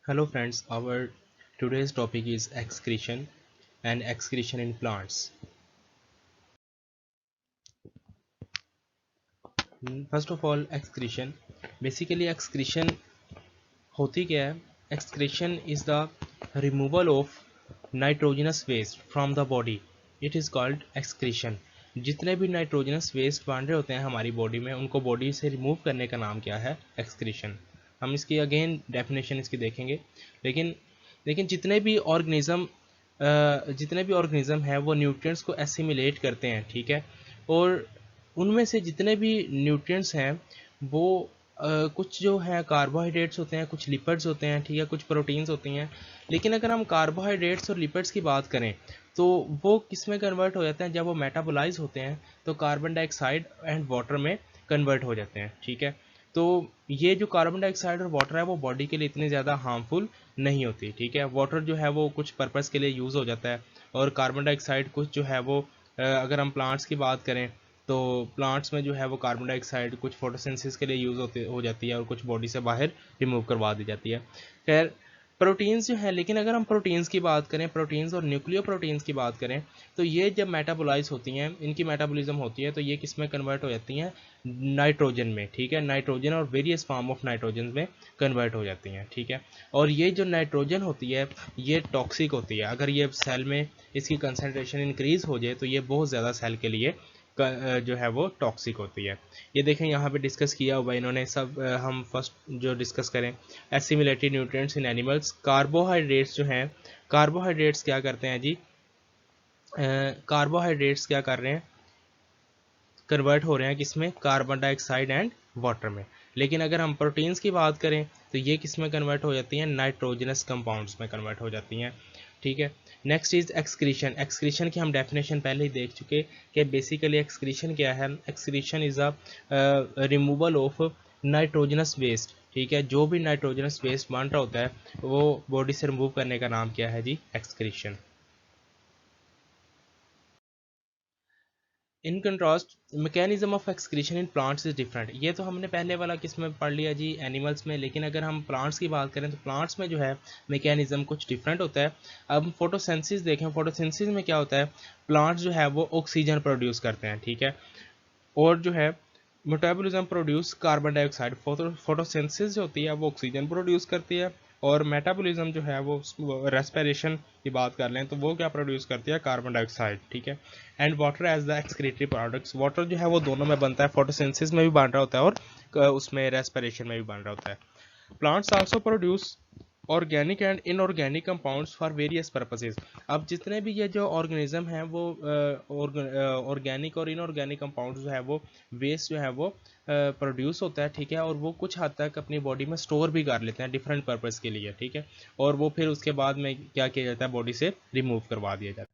Hello friends, our today's topic is excretion and excretion in plants. First of all, excretion. Basically, excretion होती क्या है? Excretion is the removal of nitrogenous waste from the body. It is called excretion. जितने भी nitrogenous waste बन रहे होते हैं हमारी बॉडी में उनको बॉडी से रिमूव करने का नाम क्या है? एक्सक्रीशन. हम इसकी अगेन डेफिनेशन इसकी देखेंगे. लेकिन लेकिन जितने भी ऑर्गेनिज्म हैं वो न्यूट्रिएंट्स को एसिमिलेट करते हैं, ठीक है. और उनमें से जितने भी न्यूट्रिएंट्स हैं वो कुछ जो है कार्बोहाइड्रेट्स होते हैं, कुछ लिपिड्स होते हैं, ठीक है, कुछ प्रोटीन्स होती हैं. लेकिन अगर हम कार्बोहाइड्रेट्स और लिपिड्स की बात करें तो वो किस में कन्वर्ट हो जाते हैं? जब वो मेटाबोलाइज होते हैं तो कार्बन डाइऑक्साइड एंड वाटर में कन्वर्ट हो जाते हैं, ठीक है. तो ये जो कार्बन डाइऑक्साइड और वाटर है वो बॉडी के लिए इतनी ज़्यादा हार्मफुल नहीं होती, ठीक है. वाटर जो है वो कुछ पर्पज़ के लिए यूज़ हो जाता है और कार्बन डाइऑक्साइड कुछ जो है वो अगर हम प्लांट्स की बात करें तो प्लांट्स में जो है वो कार्बन डाइऑक्साइड कुछ फोटोसिंथेसिस के लिए यूज़ हो जाती है और कुछ बॉडी से बाहर रिमूव करवा दी जाती है. खैर, प्रोटीन्स जो है, लेकिन अगर हम प्रोटीन्स की बात करें, प्रोटीन्स और न्यूक्लियो प्रोटीन्स की बात करें तो ये जब मेटाबोलाइज होती हैं, इनकी मेटाबॉलिज्म होती है तो ये किस में कन्वर्ट हो जाती हैं? नाइट्रोजन में, ठीक है. नाइट्रोजन और वेरियस फॉर्म ऑफ नाइट्रोजन में कन्वर्ट हो जाती हैं, ठीक है. और ये जो नाइट्रोजन होती है ये टॉक्सिक होती है. अगर ये सेल में इसकी कंसनट्रेशन इंक्रीज़ हो जाए तो ये बहुत ज़्यादा सेल के लिए जो है वो टॉक्सिक होती है. ये देखें यहाँ पे डिस्कस किया हुआ इन्होंने सब. हम फर्स्ट जो डिस्कस करें, एसिमिलेटेड न्यूट्रिएंट्स इन एनिमल्स. कार्बोहाइड्रेट्स जो हैं, कार्बोहाइड्रेट्स क्या करते हैं जी? कार्बोहाइड्रेट्स क्या कर रहे हैं? कन्वर्ट हो रहे हैं किस में? कार्बन डाइऑक्साइड एंड वाटर में. लेकिन अगर हम प्रोटीन्स की बात करें तो ये किस में कन्वर्ट हो जाती हैं? नाइट्रोजनस कंपाउंड्स में कन्वर्ट हो जाती हैं, ठीक है. Next is excretion. एक्सक्रीशन की हम डेफिनेशन पहले ही देख चुके कि बेसिकली एक्सक्रीशन क्या है. Excretion is a removal of nitrogenous waste, ठीक है. जो भी नाइट्रोजनस वेस्ट बन रहा होता है वो बॉडी से रिमूव करने का नाम क्या है जी? Excretion. In contrast, mechanism of excretion in plants is different. ये तो हमने पहले वाला किस में पढ़ लिया जी? एनिमल्स में. लेकिन अगर हम प्लांट्स की बात करें तो प्लांट्स में जो है मैकेनिज्म कुछ डिफरेंट होता है. अब फोटोसिंथेसिस देखें. फोटोसिंथेसिस में क्या होता है? प्लांट्स जो है वो ऑक्सीजन प्रोड्यूस करते हैं, ठीक है. और जो है metabolism produce carbon dioxide. Photosynthesis जो होती है वो ऑक्सीजन प्रोड्यूस करती है और मेटाबॉलिज्म जो है वो रेस्पिरेशन की बात कर लें तो वो क्या प्रोड्यूस करती है? कार्बन डाइऑक्साइड, ठीक है. And water as the excretory products. Water जो है वो दोनों में बनता है, फोटोसिंथेसिस में भी बन रहा होता है और उसमें रेस्पिरेशन में भी बन रहा होता है. Plants also produce organic and inorganic compounds for various purposes. अब जितने भी ये जो ऑर्गेनिज्म हैं वो ऑर्गेनिक और इनऑर्गेनिक कंपाउंड्स जो है वो वेस्ट जो है वो प्रोड्यूस होता है, ठीक है. और वो कुछ हद तक अपनी बॉडी में स्टोर भी कर लेते हैं डिफरेंट पर्पस के लिए, ठीक है. और वो फिर उसके बाद में क्या किया जाता है? बॉडी से रिमूव करवा दिया जाता है.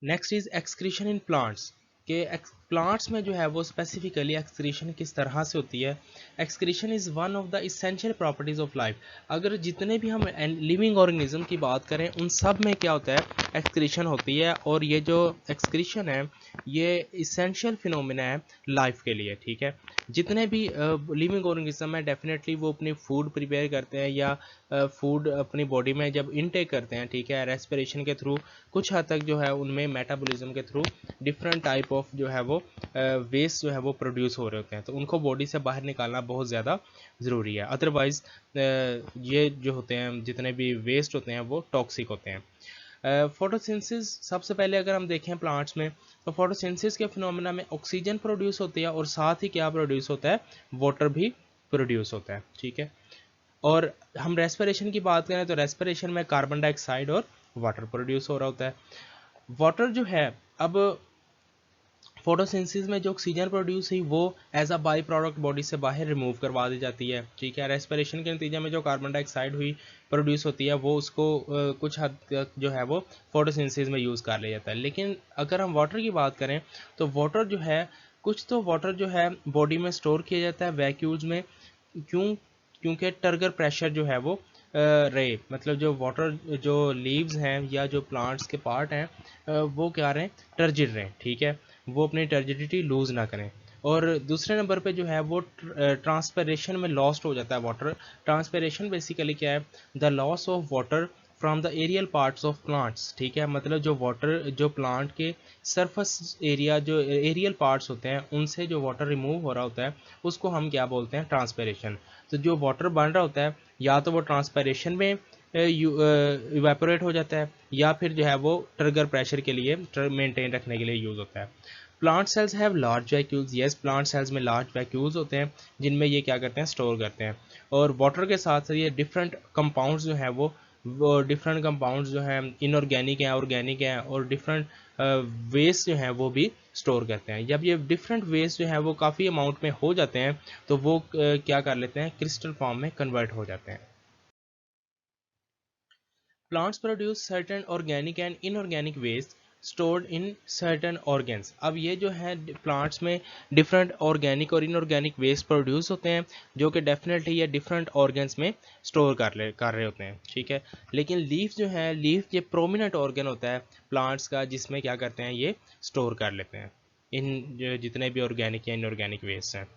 Next is excretion in plants. के प्लांट्स में जो है वो स्पेसिफिकली एक्सक्रीशन किस तरह से होती है? Excretion is one of the essential properties of life. अगर जितने भी हम लिविंग ऑर्गेनिज्म की बात करें उन सब में क्या होता है? एक्सक्रीशन होती है. और ये जो एक्सक्रीशन है ये इसेंशियल फिनोमिना है लाइफ के लिए, ठीक है. जितने भी लिविंग ऑर्गेनिज्म है डेफिनेटली वो अपनी फूड प्रिपेयर करते हैं या फूड अपनी बॉडी में जब इनटेक करते हैं, ठीक है, रेस्पिरेशन के थ्रू कुछ हद तक जो है उनमें मेटाबॉलिज्म के थ्रू डिफरेंट टाइप ऑफ जो है वो वेस्ट जो है वो प्रोड्यूस हो रहे होते हैं. तो उनको बॉडी से बाहर निकालना बहुत ज़्यादा ज़रूरी है. अदरवाइज़ ये जो होते हैं जितने भी वेस्ट होते हैं वो टॉक्सिक होते हैं. फोटोसिंथेसिस सबसे पहले अगर हम देखें प्लांट्स में तो फोटोसिंथेसिस के फिनोमेना में ऑक्सीजन प्रोड्यूस होती है और साथ ही क्या प्रोड्यूस होता है? वाटर भी प्रोड्यूस होता है, ठीक है. और हम रेस्पिरेशन की बात करें तो रेस्पिरेशन में कार्बन डाइऑक्साइड और वाटर प्रोड्यूस हो रहा होता है. वाटर जो है, अब फोटोसिंथेसिस में जो ऑक्सीजन प्रोड्यूस हुई वो as a by product body से बाहर रिमूव करवा दी जाती है, ठीक है. रेस्पिरेशन के नतीजे में जो कार्बन डाइऑक्साइड हुई प्रोड्यूस होती है वो उसको कुछ हद तक जो है वो फोटोसिंथेसिस में यूज़ कर लिया जाता है. लेकिन अगर हम वाटर की बात करें तो वाटर जो है कुछ तो वाटर जो है बॉडी में स्टोर किया जाता है वैक्यूल्स में. क्यों? क्योंकि टर्गर प्रेशर जो है वो रहे, मतलब जो वाटर जो लीव्स हैं या जो प्लांट्स के पार्ट हैं वो क्या रहें? टर्जिड रहें, ठीक है. वो अपनी टर्जिडिटी लूज़ ना करें. और दूसरे नंबर पे जो है वो ट्रांसपरेशन में लॉस्ट हो जाता है वाटर। ट्रांसपरेशन बेसिकली क्या है, the loss of water from the aerial parts of plants, ठीक है, मतलब जो वाटर जो प्लांट के सरफेस एरिया जो एरियल पार्ट्स होते हैं उनसे जो वाटर रिमूव हो रहा होता है उसको हम क्या बोलते हैं, ट्रांसपरेशन। तो जो वाटर बन रहा होता है या तो वो ट्रांसपरेशन में इवेपोरेट हो जाता है या फिर जो है वो ट्रिगर प्रेशर के लिए मेंटेन रखने के लिए यूज़ होता है। Plant cells have large vacuoles, yes plant cells में लार्ज वैक्यूल्स होते हैं जिनमें ये क्या करते हैं, स्टोर करते हैं। और वाटर के साथ साथ ये डिफरेंट कंपाउंड्स जो हैं वो डिफरेंट कंपाउंड्स जो हैं इनऑर्गेनिक हैं, ऑर्गेनिक हैं, और डिफरेंट वेस्ट जो हैं वो भी स्टोर करते हैं। जब ये डिफरेंट वेस्ट जो है वो काफ़ी अमाउंट में हो जाते हैं तो वो क्या कर लेते हैं, क्रिस्टल फॉर्म में कन्वर्ट हो जाते हैं। Plants produce certain organic and inorganic waste stored in certain organs। अब ये जो है प्लांट्स में डिफरेंट ऑर्गेनिक और इनऑर्गेनिक वेस्ट प्रोड्यूस होते हैं जो कि डेफिनेटली ये डिफरेंट ऑर्गन्स में स्टोर कर रहे होते हैं, ठीक है। लेकिन लीफ जो है, लीफ ये प्रोमिनेंट ऑर्गन होता है प्लांट्स का जिसमें क्या करते हैं, ये स्टोर कर लेते हैं इन जितने भी ऑर्गेनिक या इनऑर्गेनिक वेस्ट हैं।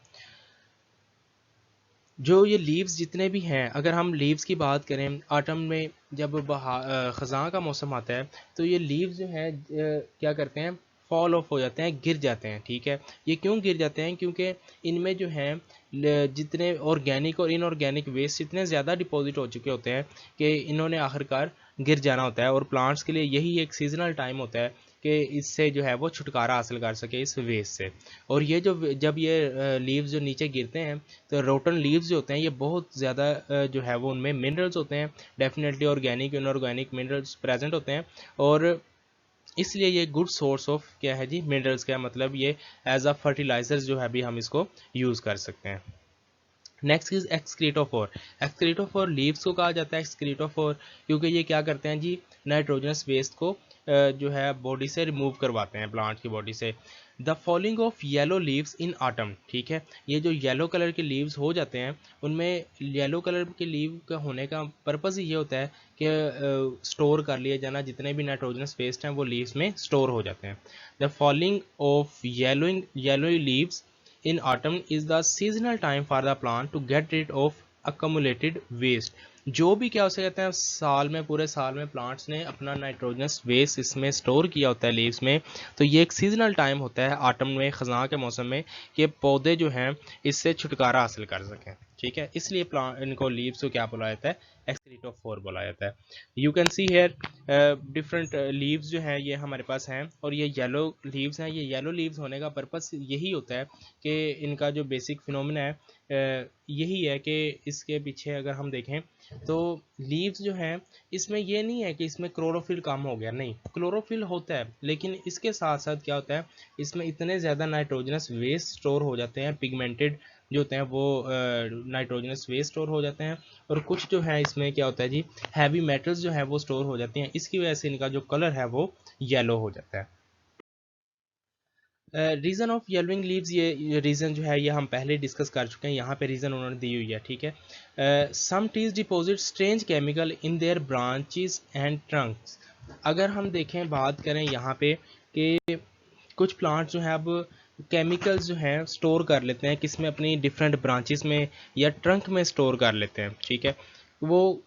जो ये लीव्स जितने भी हैं, अगर हम लीव्स की बात करें ऑटम में जब ख़ज़ां का मौसम आता है तो ये लीव्स जो हैं क्या करते हैं, फॉल ऑफ हो जाते हैं, गिर जाते हैं, ठीक है। ये क्यों गिर जाते हैं, क्योंकि इनमें जो हैं जितने ऑर्गेनिक और इनऑर्गेनिक वेस्ट इतने ज़्यादा डिपॉजिट हो चुके होते हैं कि इन्होंने आखिरकार गिर जाना होता है। और प्लांट्स के लिए यही एक सीजनल टाइम होता है कि इससे जो है वो छुटकारा हासिल कर सके इस वेस्ट से। और ये जो जब ये लीव्स जो नीचे गिरते हैं तो रोटन लीव्स जो होते हैं ये बहुत ज़्यादा जो है वो उनमें मिनरल्स होते हैं, definitely organic inorganic minerals present होते हैं। और इसलिए ये गुड सोर्स ऑफ क्या है जी, मिनरल्स का मतलब ये एज अ फर्टिलाइजर्स जो है भी हम इसको यूज़ कर सकते हैं। Next is excretophore. Excretophore leaves को कहा जाता है एक्सक्रीटोफोर क्योंकि ये क्या करते हैं जी, नाइट्रोजनस वेस्ट को जो है बॉडी से रिमूव करवाते हैं प्लांट की बॉडी से। The falling of yellow leaves in autumn, ठीक है, ये जो येलो कलर के लीव्स हो जाते हैं उनमें येलो कलर के लीव का होने का पर्पज़ ये होता है कि स्टोर कर लिए जाना, जितने भी नाइट्रोजनस वेस्ट हैं वो लीव्स में स्टोर हो जाते हैं। The falling of yellow leaves in autumn is the seasonal time for the plant to get rid of accumulated waste। जो भी क्या उसे कहते हैं, साल में पूरे साल में प्लांट्स ने अपना नाइट्रोजनस वेस्ट इसमें स्टोर किया होता है लीव्स में, तो ये एक सीजनल टाइम होता है ऑटम में, ख़ज़ां के मौसम में, कि पौधे जो हैं इससे छुटकारा हासिल कर सकें, ठीक है। इसलिए प्लांट इनको लीव्स को क्या बोला जाता है, एक्सक्रीटोफोर बोला जाता है। You can see here different leaves जो हैं ये हमारे पास हैं और ये येलो लीव्स हैं। ये येलो लीव्स होने का पर्पस यही होता है कि इनका जो बेसिक फिनोमिना है यही है कि इसके पीछे अगर हम देखें तो लीव्स जो हैं इसमें ये नहीं है कि इसमें क्लोरोफिल कम हो गया, नहीं, क्लोरोफिल होता है लेकिन इसके साथ साथ क्या होता है, इसमें इतने ज़्यादा नाइट्रोजनस वेस्ट स्टोर हो जाते हैं, पिगमेंटेड जो होते हैं वो नाइट्रोजनस वेस्ट स्टोर हो जाते हैं। और कुछ जो है इसमें क्या होता है जी, हैवी मेटल्स जो है वो स्टोर हो जाती हैं, इसकी वजह से इनका जो कलर है वो येलो हो जाता है। रीज़न ऑफ येलोइंग लीव्स, ये रीज़न जो है ये हम पहले डिस्कस कर चुके हैं, यहाँ पे रीज़न उन्होंने दी हुई है, ठीक है। Some trees deposit strange chemical in their branches and trunks. अगर हम देखें बात करें यहाँ पे कि कुछ प्लांट्स जो है अब केमिकल्स जो हैं स्टोर कर लेते हैं किस में, अपनी डिफरेंट ब्रांचेस में या ट्रंक में स्टोर कर लेते हैं, ठीक है, वो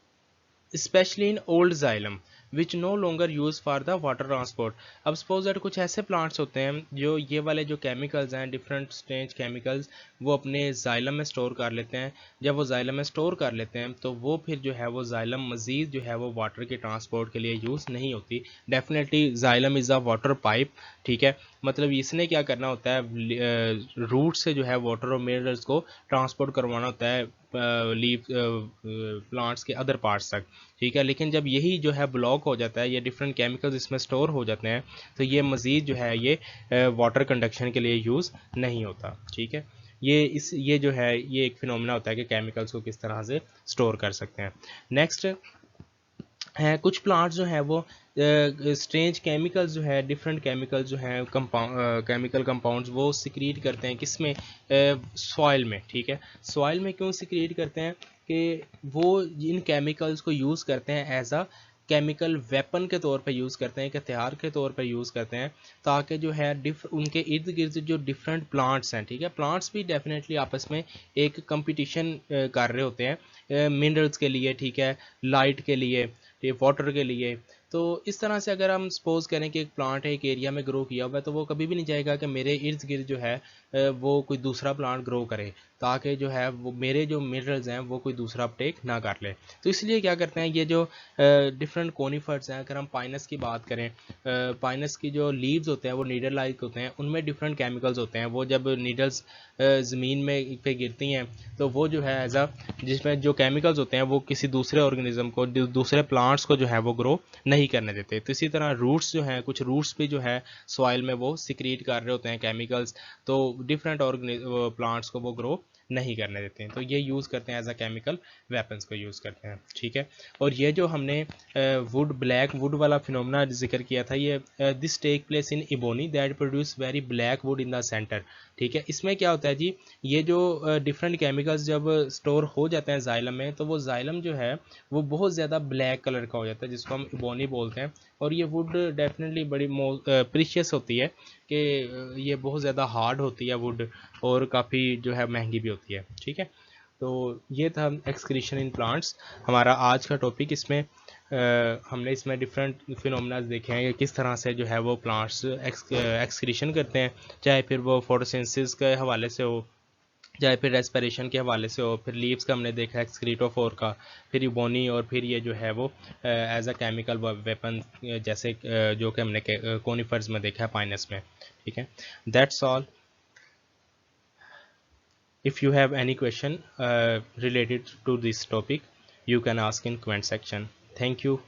specially in old xylem which no longer use for the water transport. अब सपोज दैट कुछ ऐसे प्लांट्स होते हैं जो ये वाले जो केमिकल्स हैं डिफरेंट स्ट्रेंज केमिकल्स वो अपने जाइलम में स्टोर कर लेते हैं। जब वो जाइलम में स्टोर कर लेते हैं तो वो फिर जो है वो जाइलम मज़ीद जो है वो वाटर के ट्रांसपोर्ट के लिए यूज़ नहीं होती। Definitely xylem is a water pipe, ठीक है, मतलब इसने क्या करना होता है, रूट से जो है वाटर और मिनरल्स को ट्रांसपोर्ट करवाना होता है लीव प्लांट्स के अदर पार्ट्स तक, ठीक है। लेकिन जब यही जो है ब्लॉक हो जाता है, ये डिफरेंट केमिकल्स इसमें स्टोर हो जाते हैं तो ये मज़ीद जो है ये वाटर कंडक्शन के लिए यूज़ नहीं होता, ठीक है। ये जो है ये एक फिनोमेना होता है कि केमिकल्स को किस तरह से स्टोर कर सकते हैं। नेक्स्ट है कुछ प्लांट्स जो है वो स्ट्रेंज केमिकल्स जो है डिफरेंट केमिकल्स जो हैं केमिकल कंपाउंड्स वो सिक्रीट करते हैं किसमें, सॉइल में, ठीक है। सॉइल में क्यों सिक्रीट करते हैं कि वो इन केमिकल्स को यूज़ करते हैं एज अ केमिकल वेपन के तौर पे यूज़ करते हैं, एक हथियार के तौर पे यूज़ करते हैं, ताकि जो है उनके इर्द गिर्द जो डिफरेंट प्लांट्स हैं, ठीक है, प्लांट्स भी डेफिनेटली आपस में एक कंपटीशन कर रहे होते हैं मिनरल्स के लिए, ठीक है, लाइट के लिए, वाटर के लिए। तो इस तरह से अगर हम सपोज करें कि एक प्लांट है, एक एरिया में ग्रो किया हुआ है, तो वो कभी भी नहीं चाहेगा कि मेरे इर्द गिर्द जो है वो कोई दूसरा प्लांट ग्रो करे, ताकि जो है वो मेरे जो मिनरल्स हैं वो कोई दूसरा अपटेक ना कर ले। तो इसलिए क्या करते हैं, ये जो डिफरेंट कोनीफर्स हैं, अगर हम पाइनस की बात करें, पाइनस की जो लीव्स होते हैं वो नीडल लाइक होते हैं, उनमें डिफरेंट केमिकल्स होते हैं। वो जब नीडल्स ज़मीन में पे गिरती हैं तो वो जो है एज अ, जिसमें जो केमिकल्स होते हैं वो किसी दूसरे ऑर्गेनिज्म को, दूसरे प्लांट्स को जो है वो ग्रो नहीं करने देते। तो इसी तरह रूट्स जो हैं, कुछ रूट्स भी जो है सॉइल में वो सिक्रीट कर रहे होते हैं केमिकल्स, तो डिफरेंट प्लांट्स को वो ग्रो नहीं करने देते हैं। तो ये यूज़ करते हैं एज अ केमिकल वेपन्स को यूज़ करते हैं, ठीक है। और ये जो हमने वुड, ब्लैक वुड वाला फिनोमेना जिक्र किया था, ये this take place in ebony that produce very black wood in the centre, ठीक है। इसमें क्या होता है जी, ये जो डिफरेंट केमिकल्स जब स्टोर हो जाते हैं जाइलम में, तो वो जाइलम जो है वो बहुत ज़्यादा ब्लैक कलर का हो जाता है, जिसको हम इबोनी बोलते हैं। और ये वुड डेफिनेटली बड़ी प्रीशियस होती है कि ये बहुत ज़्यादा हार्ड होती है वुड, और काफ़ी जो है महंगी भी होती है, ठीक है। तो ये था एक्सक्रीशन इन प्लांट्स हमारा आज का टॉपिक। इसमें हमने इसमें डिफरेंट फिनोमेना देखे हैं कि किस तरह से जो है वो प्लांट्स एक्सक्रीशन करते हैं, चाहे फिर वो फोटोसिंथेसिस के हवाले से हो, चाहे फिर रेस्पिरेशन के हवाले से हो। फिर लीव्स का हमने देखा एक्सक्रीटोफोर का, फिर इबोनी, और फिर ये जो है वो एज अ केमिकल वेपन, जैसे जो कि हमने कोनिफर्स में देखा है, पाइनस में, ठीक है। That's all. If you have any question related to this topic, you can ask in comment section. Thank you.